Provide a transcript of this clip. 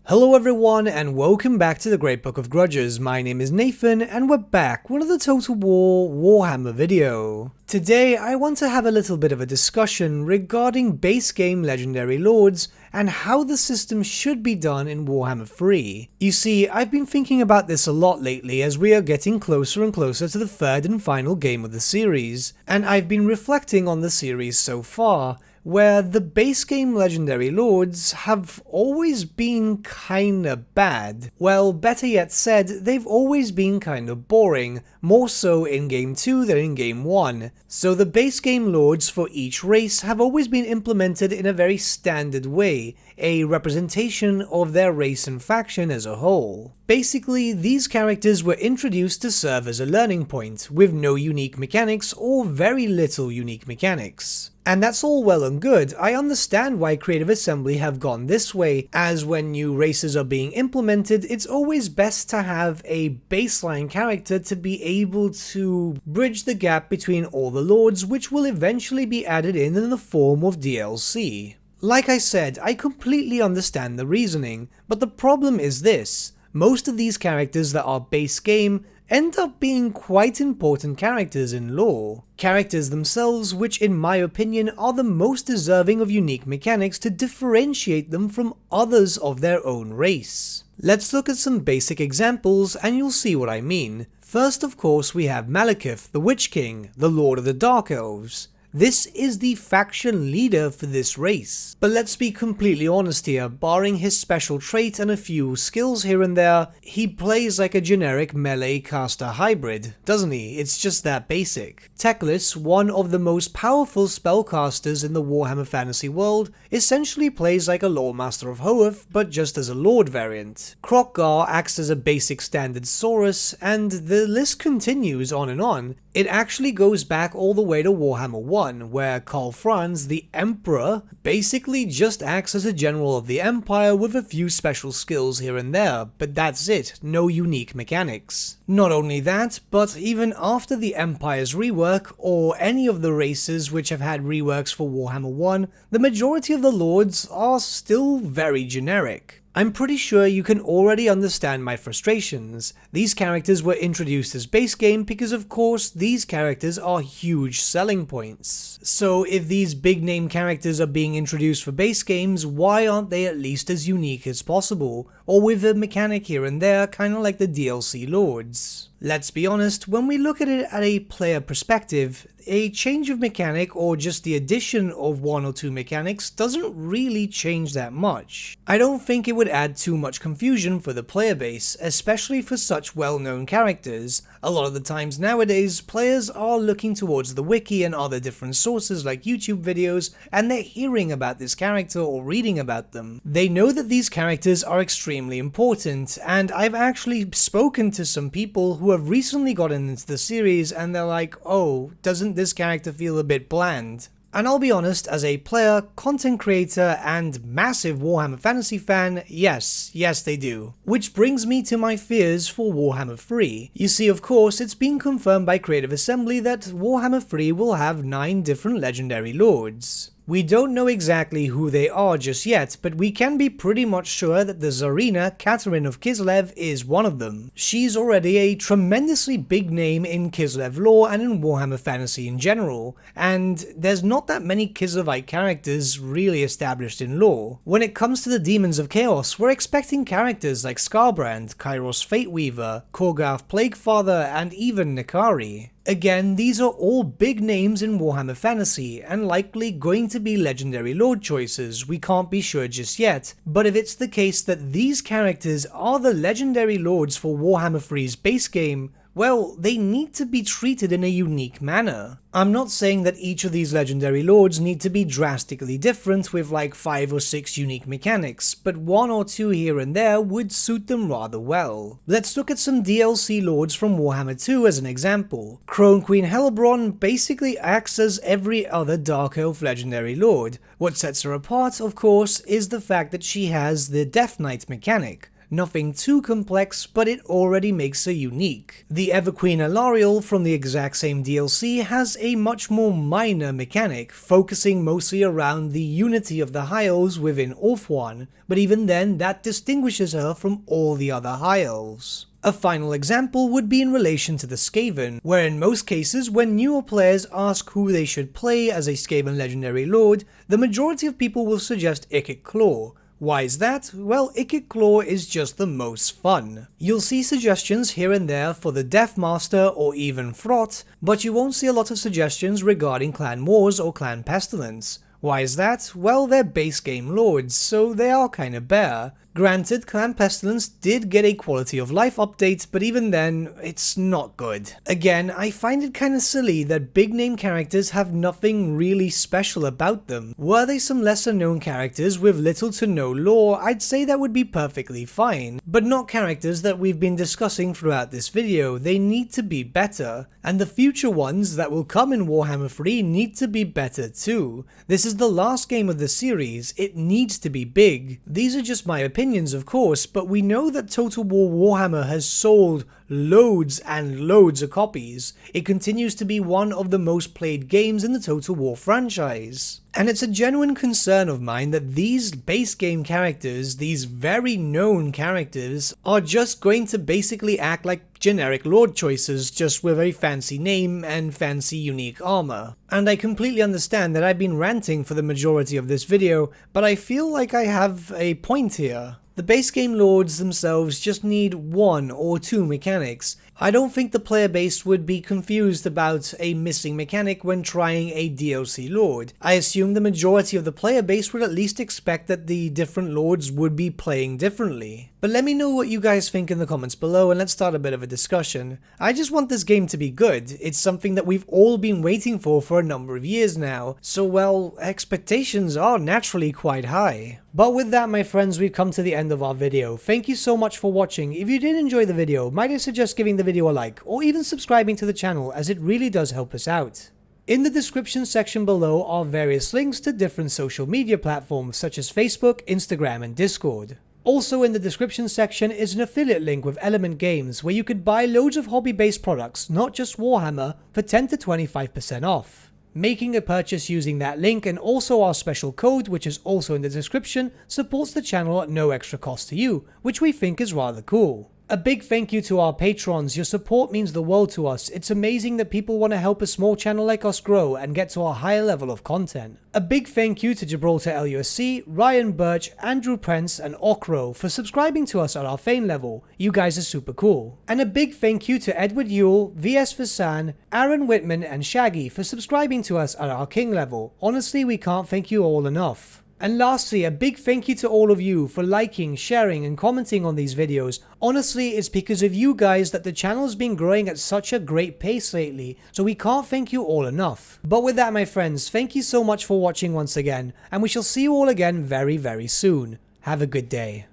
Hello everyone and welcome back to the Great Book of Grudges. My name is Nathan and we're back with another Total War Warhammer video. Today I want to have a little bit of a discussion regarding base game legendary lords and how the system should be done in Warhammer 3. You see, I've been thinking about this a lot lately as we are getting closer and closer to the third and final game of the series, and I've been reflecting on the series so far, where the base game legendary lords have always been kinda bad. Well, better yet said, they've always been kinda boring, more so in Game 2 than in Game 1. So the base game lords for each race have always been implemented in a very standard way, a representation of their race and faction as a whole. Basically, these characters were introduced to serve as a learning point, with no unique mechanics or very little unique mechanics. And that's all well and good. I understand why Creative Assembly have gone this way, as when new races are being implemented, it's always best to have a baseline character to be able to bridge the gap between all the lords, which will eventually be added in the form of DLC. Like I said, I completely understand the reasoning, but the problem is this: most of these characters that are base game end up being quite important characters in lore. Characters themselves which, in my opinion, are the most deserving of unique mechanics to differentiate them from others of their own race. Let's look at some basic examples and you'll see what I mean. First, of course, we have Malekith, the Witch King, the Lord of the Dark Elves. This is the faction leader for this race. But let's be completely honest here, barring his special trait and a few skills here and there, he plays like a generic melee caster hybrid, doesn't he? It's just that basic. Teclis, one of the most powerful spellcasters in the Warhammer fantasy world, essentially plays like a Lore Master of Hoeth, but just as a Lord variant. Krokgar acts as a basic standard Saurus, and the list continues on and on. It actually goes back all the way to Warhammer 1, where Karl Franz, the Emperor, basically just acts as a general of the Empire with a few special skills here and there, but that's it, no unique mechanics. Not only that, but even after the Empire's rework, or any of the races which have had reworks for Warhammer 1, the majority of the lords are still very generic. I'm pretty sure you can already understand my frustrations. These characters were introduced as base game because of course these characters are huge selling points. So if these big name characters are being introduced for base games, why aren't they at least as unique as possible? Or with a mechanic here and there, kinda like the DLC lords. Let's be honest, when we look at it at a player perspective, a change of mechanic or just the addition of one or two mechanics doesn't really change that much. I don't think it would add too much confusion for the player base, especially for such well-known characters. A lot of the times nowadays, players are looking towards the wiki and other different sources like YouTube videos, and they're hearing about this character or reading about them. They know that these characters are extremely important, and I've actually spoken to some people who have recently gotten into the series and they're like, oh, doesn't this character feel a bit bland? And I'll be honest, as a player, content creator, and massive Warhammer Fantasy fan, yes they do. Which brings me to my fears for Warhammer 3. You see, of course, it's been confirmed by Creative Assembly that Warhammer 3 will have 9 different legendary lords. We don't know exactly who they are just yet, but we can be pretty much sure that the Tsarina, Katerin of Kislev, is one of them. She's already a tremendously big name in Kislev lore and in Warhammer Fantasy in general, and there's not that many Kislevite characters really established in lore. When it comes to the Demons of Chaos, we're expecting characters like Skarbrand, Kairos Fateweaver, Korgarth Plaguefather, and even Nikari. Again, these are all big names in Warhammer Fantasy, and likely going to be legendary lord choices, we can't be sure just yet, but if it's the case that these characters are the legendary lords for Warhammer 3's base game, well, they need to be treated in a unique manner. I'm not saying that each of these legendary lords need to be drastically different with like 5 or 6 unique mechanics, but 1 or 2 here and there would suit them rather well. Let's look at some DLC lords from Warhammer 2 as an example. Crone Queen Helebron basically acts as every other Dark Elf legendary lord. What sets her apart, of course, is the fact that she has the Death Knight mechanic. Nothing too complex, but it already makes her unique. The Everqueen Alariel from the exact same DLC has a much more minor mechanic, focusing mostly around the unity of the high elves within Orthwan, but even then that distinguishes her from all the other high elves. A final example would be in relation to the Skaven, where in most cases when newer players ask who they should play as a Skaven legendary lord, the majority of people will suggest Ikit Claw. Why is that? Well, Ikit Claw is just the most fun. You'll see suggestions here and there for the Deathmaster or even Throt, but you won't see a lot of suggestions regarding Clan Wars or Clan Pestilence. Why is that? Well, they're base game lords, so they are kinda bare. Granted, Clan Pestilence did get a quality of life update, but even then, it's not good. Again, I find it kinda silly that big name characters have nothing really special about them. Were they some lesser known characters with little to no lore, I'd say that would be perfectly fine. But not characters that we've been discussing throughout this video, they need to be better. And the future ones that will come in Warhammer 3 need to be better too. This is the last game of the series, it needs to be big. These are just my opinions, of course, but we know that Total War Warhammer has sold loads and loads of copies. It continues to be one of the most played games in the Total War franchise. And it's a genuine concern of mine that these base game characters, these very known characters, are just going to basically act like generic lord choices just with a fancy name and fancy unique armor. And I completely understand that I've been ranting for the majority of this video, but I feel like I have a point here. The base game lords themselves just need 1 or 2 mechanics. I don't think the player base would be confused about a missing mechanic when trying a DLC lord. I assume the majority of the player base would at least expect that the different lords would be playing differently. But let me know what you guys think in the comments below and let's start a bit of a discussion. I just want this game to be good. It's something that we've all been waiting for a number of years now, so well, expectations are naturally quite high. But with that, my friends, we've come to the end of our video. Thank you so much for watching. If you did enjoy the video, might I suggest giving the video a like, or even subscribing to the channel, as it really does help us out. In the description section below are various links to different social media platforms such as Facebook, Instagram, and Discord. Also in the description section is an affiliate link with Element Games where you could buy loads of hobby-based products, not just Warhammer, for 10 to 25% off. Making a purchase using that link and also our special code, which is also in the description, supports the channel at no extra cost to you, which we think is rather cool. A big thank you to our patrons. Your support means the world to us. It's amazing that people want to help a small channel like us grow and get to a higher level of content. A big thank you to Gibraltar LUSC, Ryan Bertsche, Andrew Prince, and Okro for subscribing to us at our Fane level. You guys are super cool. And a big thank you to Edward Yule, VS Vasan, Aaron Whitman, and Shaggy for subscribing to us at our King level. Honestly, we can't thank you all enough. And lastly, a big thank you to all of you for liking, sharing, and commenting on these videos. Honestly, it's because of you guys that the channel's been growing at such a great pace lately, so we can't thank you all enough. But with that, my friends, thank you so much for watching once again, and we shall see you all again very, very soon. Have a good day.